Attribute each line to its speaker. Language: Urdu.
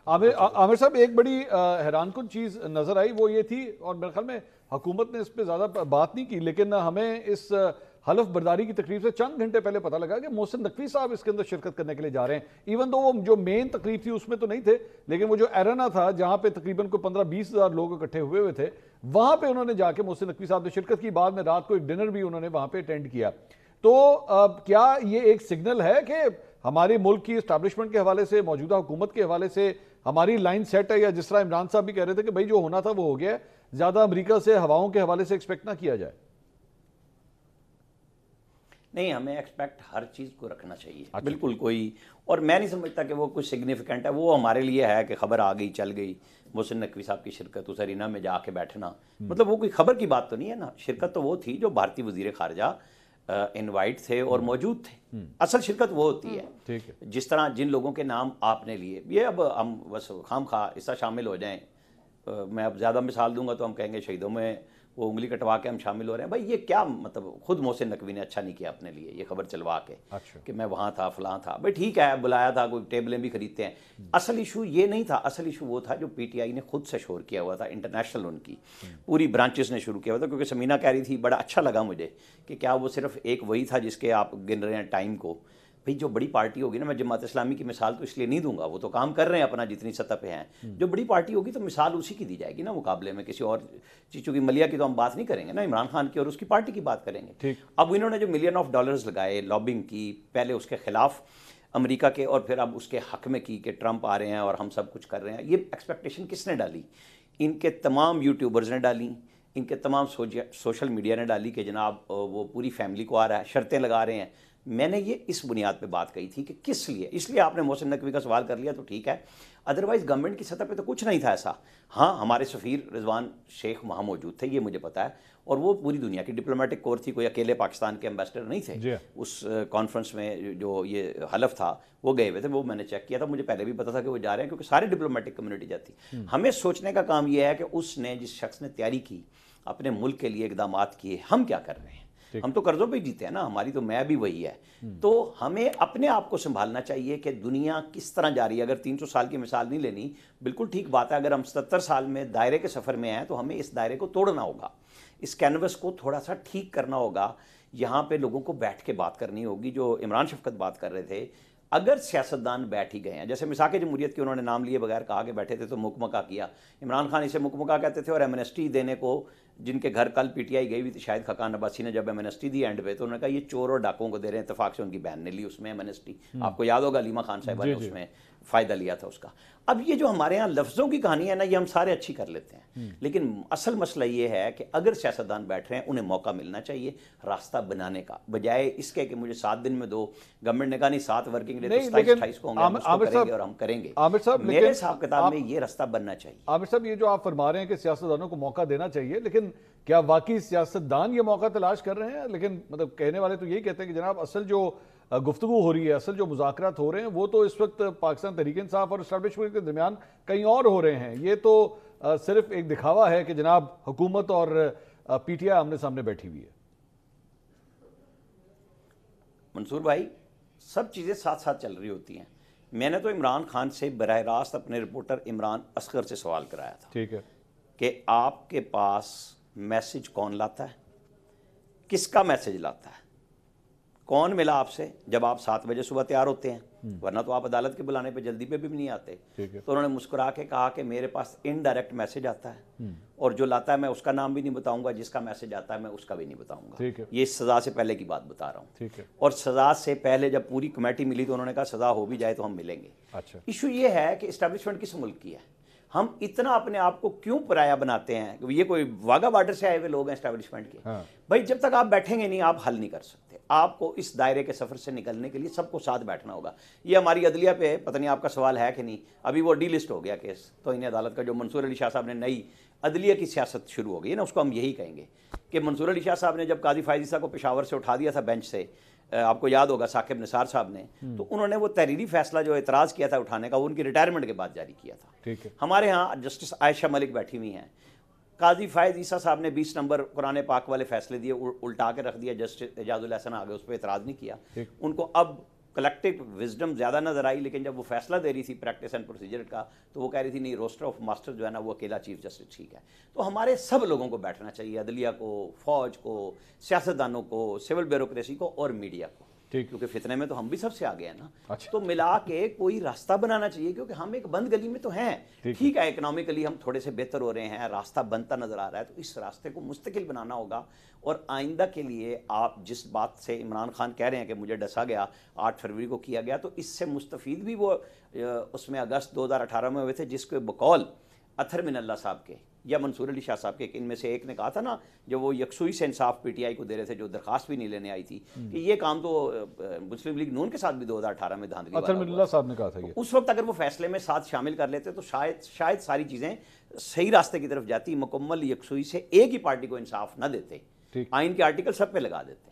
Speaker 1: عامر صاحب ایک بڑی حیران کن چیز نظر آئی وہ یہ تھی، اور میرے خیال میں حکومت نے اس پہ زیادہ بات نہیں کی، لیکن ہمیں اس حلف برداری کی تقریب سے چند گھنٹے پہلے پتہ لگا کہ محسن نقوی صاحب اس کے اندر شرکت کرنے کے لیے جا رہے ہیں. ایون تو وہ جو مین تقریب تھی اس میں تو نہیں تھے، لیکن وہ جو ایرنا تھا جہاں پہ تقریباً کوئی 15-20 ہزار لوگ اکٹھے ہوئے تھے، وہاں پہ انہوں نے جا کے محسن نقوی صاحب نے شرکت کی. بعد میں رات کو ایک ڈنر بھی انہوں نے وہاں پہ اٹینڈ کیا. تو کیا یہ ایک سگنل ہے کہ ہمارے ملک کی اسٹیبلشمنٹ کے حوالے سے، موجودہ حکومت کے حوالے سے ہماری لائن سیٹ ہے، یا جس طرح عمران صاحب بھی کہہ رہے تھے کہ بھائی جو ہونا تھا وہ ہو گیا ہے، زیادہ امریکہ سے ہواؤں کے حوالے سے ایکسپیکٹ نہ کیا جائے؟
Speaker 2: نہیں، ہمیں ایکسپیکٹ ہر چیز کو رکھنا چاہیے. بالکل کوئی، اور میں نہیں سمجھتا کہ وہ کچھ سگنیفیکنٹ ہے. وہ ہمارے لیے ہے کہ خبر آ گئی چل گئی، محسن نقوی صاحب کی شرکت اس ارینا میں جا کے بیٹھنا، مطلب وہ کوئی خبر کی بات تو نہیں ہے نا. شرکت تو وہ تھی جو بھارتی وزیر خارجہ انوائٹ تھے اور موجود تھے. اصل شرکت وہ ہوتی ہے جس طرح جن لوگوں کے نام آپ نے لیے. یہ اب ہم بس خام خواہ اس طرح شامل ہو جائیں، میں اب زیادہ مثال دوں گا تو ہم کہیں گے شہیدوں میں وہ انگلی کٹوا کے ہم شامل ہو رہے ہیں. بھائی یہ کیا مطلب، خود محسن نقوی نے اچھا نہیں کیا اپنے لیے یہ خبر چلوا کے کہ میں وہاں تھا فلاں تھا. بھائی ٹھیک ہے بلایا تھا، کوئی ٹیبلیں بھی خریدتے ہیں. اصل ایشو یہ نہیں تھا. اصل ایشو وہ تھا جو پی ٹی آئی نے خود سے شور کیا ہوا تھا، انٹرنیشنل ان کی پوری برانچز نے شروع کیا ہوا تھا. کیونکہ سمینہ کہہ رہی تھی، بڑا اچھا لگا مجھے کہ کیا وہ صرف ایک وہی تھا جس کے آپ گن رہے ہیں ٹائم کو. بھئی جو بڑی پارٹی ہوگی نا، میں جماعت اسلامی کی مثال تو اس لیے نہیں دوں گا، وہ تو کام کر رہے ہیں اپنا جتنی سطح پہ ہیں. جو بڑی پارٹی ہوگی تو مثال اسی کی دی جائے گی نا مقابلے میں کسی اور چیز. چونکہ ملیہ کی تو ہم بات نہیں کریں گے نا، عمران خان کی اور اس کی پارٹی کی بات کریں گے. اب انہوں نے جو ملین آف ڈالرز لگائے، لابنگ کی، پہلے اس کے خلاف امریکہ کے اور پھر اب اس کے حق میں کی کہ ٹرمپ آ رہے ہیں اور ہم سب کچھ کر رہے ہیں. یہ ایکسپیکٹیشن کس نے ڈالی؟ ان کے تمام یوٹیوبرز نے ڈالی، ان کے تمام سوشل میڈیا نے ڈالی کہ جناب وہ پوری فیملی کو آ رہا ہے، شرطیں لگا رہے ہیں. میں نے یہ اس بنیاد پہ بات کہی تھی کہ کس لیے. اس لیے آپ نے محسن نقوی کا سوال کر لیا تو ٹھیک ہے، ادروائز گورنمنٹ کی سطح پہ تو کچھ نہیں تھا ایسا. ہاں ہمارے سفیر رضوان شیخ وہاں موجود تھے، یہ مجھے پتہ ہے، اور وہ پوری دنیا کی ڈپلومیٹک کور تھی، کوئی اکیلے پاکستان کے ایمبیسڈر نہیں تھے. اس کانفرنس میں جو یہ حلف تھا وہ گئے ہوئے تھے، وہ میں نے چیک کیا تھا. مجھے پہلے بھی پتا تھا کہ وہ جا رہے ہیں کیونکہ ساری ڈپلومیٹک کمیونٹی جاتی. ہمیں سوچنے کا کام یہ ہے کہ اس نے، جس شخص نے تیاری کی، اپنے ملک کے لیے اقدامات کیے، ہم کیا کر رہے ہیں. ہم تو قرضوں پہ جیتے ہیں نا، ہماری تو میں بھی وہی ہے. تو ہمیں اپنے آپ کو سنبھالنا چاہیے کہ دنیا کس طرح جا رہی ہے. اگر 300 سال کی مثال نہیں لینی، بالکل ٹھیک بات ہے. اگر ہم 70 سال میں دائرے کے سفر میں ہیں تو ہمیں اس دائرے کو توڑنا ہوگا، اس کینوس کو تھوڑا سا ٹھیک کرنا ہوگا. یہاں پہ لوگوں کو بیٹھ کے بات کرنی ہوگی. جو عمران شفقت بات کر رہے تھے، اگر سیاستدان بیٹھ ہی گئے ہیں، جیسے مساق جمہوریت کے انہوں نے نام لیے بغیر کہا کہ بیٹھے تھے تو مکمکہ کیا. عمران خان اسے مکمکہ کہتے تھے. اور ایمنسٹی دینے کو جن کے گھر کل پی ٹی آئی گئی ہوئی تھی، شاہد خاقان عباسی نے جب ایمنسٹی دی اینڈ پہ، تو انہوں نے کہا یہ چور اور ڈاکوؤں کو دے رہے ہیں. اتفاق سے ان کی بہن نے لی اس میں ایمنسٹی. آپ کو یاد ہوگا علیمہ خان صاحبہ نے اس میں فائدہ لیا تھا اس کا. اب یہ جو ہمارے ہاں لفظوں کی کہانی ہے نا، یہ ہم سارے اچھی کر لیتے ہیں، لیکن اصل مسئلہ یہ ہے کہ اگر سیاستدان بیٹھ رہے ہیں انہیں موقع ملنا چاہیے راستہ بنانے کا، بجائے اس کے کہ مجھے 7 دن میں دو. گورنمنٹ نے کہا نہیں 7 ورکنگ ڈے، 27-28 کو ہوں گے، ہم اس کو کریں گے اور ہم کریں گے. میرے حساب کتاب میں یہ راستہ بننا چاہیے.
Speaker 1: عامر صاحب یہ جو آپ فرما رہے ہیں کہ سیاستدانوں کو موقع دینا چاہیے، لیکن کیا واقعی سیاستدان یہ موقع تلاش کر رہے ہیں؟ لیکن مطلب کہنے والے تو یہی کہتے ہیں کہ جناب اصل جو گفتگو ہو رہی ہے، اصل جو مذاکرات ہو رہے ہیں، وہ تو اس وقت پاکستان تحریک انصاف اور اسٹیبلشمنٹ کے درمیان کہیں اور ہو رہے ہیں. یہ تو صرف ایک دکھاوا ہے کہ جناب حکومت اور پی ٹی آئی آمنے سامنے بیٹھی ہوئی ہے.
Speaker 2: منصور بھائی، سب چیزیں ساتھ ساتھ چل رہی ہوتی ہیں. میں نے تو عمران خان سے براہ راست اپنے رپورٹر عمران اصغر سے سوال کرایا تھا،
Speaker 1: ٹھیک ہے،
Speaker 2: کہ آپ کے پاس میسج کون لاتا ہے، کس کا میسج لاتا ہے، کون ملا آپ سے جب آپ 7 بجے صبح تیار ہوتے ہیں، ورنہ تو آپ عدالت کے بلانے پہ جلدی پہ بھی نہیں آتے. تو انہوں نے مسکرا کے کہا کہ میرے پاس انڈائریکٹ میسج آتا ہے، اور جو لاتا ہے میں اس کا نام بھی نہیں بتاؤں گا، جس کا میسج آتا ہے میں اس کا بھی نہیں بتاؤں گا. یہ سزا سے پہلے کی بات بتا رہا ہوں. اور سزا سے پہلے جب پوری کمیٹی ملی تو انہوں نے کہا سزا ہو بھی جائے تو ہم ملیں گے. ایشو یہ ہے کہ اسٹیبلشمنٹ کس ملک کی ہے؟ ہم اتنا اپنے آپ کو کیوں پرایا بناتے ہیں؟ یہ کوئی واگا بارڈر سے آئے ہوئے لوگ ہیں اسٹیبلشمنٹ کے. بھائی جب تک آپ بیٹھیں گے نہیں آپ حل نہیں کر سکتے. آپ کو اس دائرے کے سفر سے نکلنے کے لیے سب کو ساتھ بیٹھنا ہوگا. یہ ہماری عدلیہ پہ پتہ نہیں آپ کا سوال ہے کہ نہیں، ابھی وہ ڈی لسٹ ہو گیا کیس توہین عدالت کا. جو منصور علی شاہ صاحب نے نئی عدلیہ کی سیاست شروع ہو گئی ہے نا، اس کو ہم یہی کہیں گے کہ منصور علی شاہ صاحب نے جب قاضی فائز عیسیٰ کو پشاور سے اٹھا دیا تھا بینچ سے، آپ کو یاد ہوگا ثاقب نثار صاحب نے، تو انہوں نے وہ تحریری فیصلہ جو اعتراض کیا تھا اٹھانے کا، وہ ان کی ریٹائرمنٹ کے بعد جاری کیا تھا. ہمارے ہاں جسٹس عائشہ ملک بیٹھی ہوئی ہیں. قاضی فائز عیسیٰ صاحب نے 20 نمبر قرآن پاک والے فیصلے دیے، الٹا کے رکھ دیا. جسٹس اعجاز الحسن آگے اس پہ اعتراض نہیں کیا. ان کو اب کلیکٹو وزڈم زیادہ نظر آئی، لیکن جب وہ فیصلہ دے رہی تھی پریکٹس اینڈ پروسیجر کا تو وہ کہہ رہی تھی نہیں، روسٹر آف ماسٹر جو ہے نا وہ اکیلا چیف جسٹس ٹھیک ہے. تو ہمارے سب لوگوں کو بیٹھنا چاہیے، عدلیہ کو، فوج کو، سیاستدانوں کو، سول بیوروکریسی کو اور میڈیا کو، کیونکہ فتنے میں تو ہم بھی سب سے آگے ہیں نا. تو ملا کے کوئی راستہ بنانا چاہیے، کیونکہ ہم ایک بند گلی میں تو ہیں. ٹھیک ہے اکنامکلی ہم تھوڑے سے بہتر ہو رہے ہیں، راستہ بنتا نظر آ رہا ہے، تو اس راستے کو مستقل بنانا ہوگا. اور آئندہ کے لیے آپ جس بات سے عمران خان کہہ رہے ہیں کہ مجھے ڈسا گیا 8 فروری کو کیا گیا، تو اس سے مستفید بھی وہ اس میں اگست 2018 میں ہوئے تھے، جس کو بقول اطہر من اللہ صاحب کے یا منصور علی شاہ صاحب کے، ان میں سے ایک نے کہا تھا نا، جو وہ یکسوئی سے انصاف پی ٹی آئی کو دے رہے تھے، جو درخواست بھی نہیں لینے آئی تھی، کہ یہ کام تو مسلم لیگ نون کے ساتھ بھی 2018 میں دھاندلی
Speaker 1: اطہر من اللہ صاحب نے کہا تھا. یہ
Speaker 2: اس وقت اگر وہ فیصلے میں ساتھ شامل کر لیتے تو شاید ساری چیزیں صحیح راستے کی طرف جاتی. مکمل یکسوئی سے ایک ہی پارٹی کو انصاف نہ دیتے، آئین کے آرٹیکل سب پہ لگا دیتے.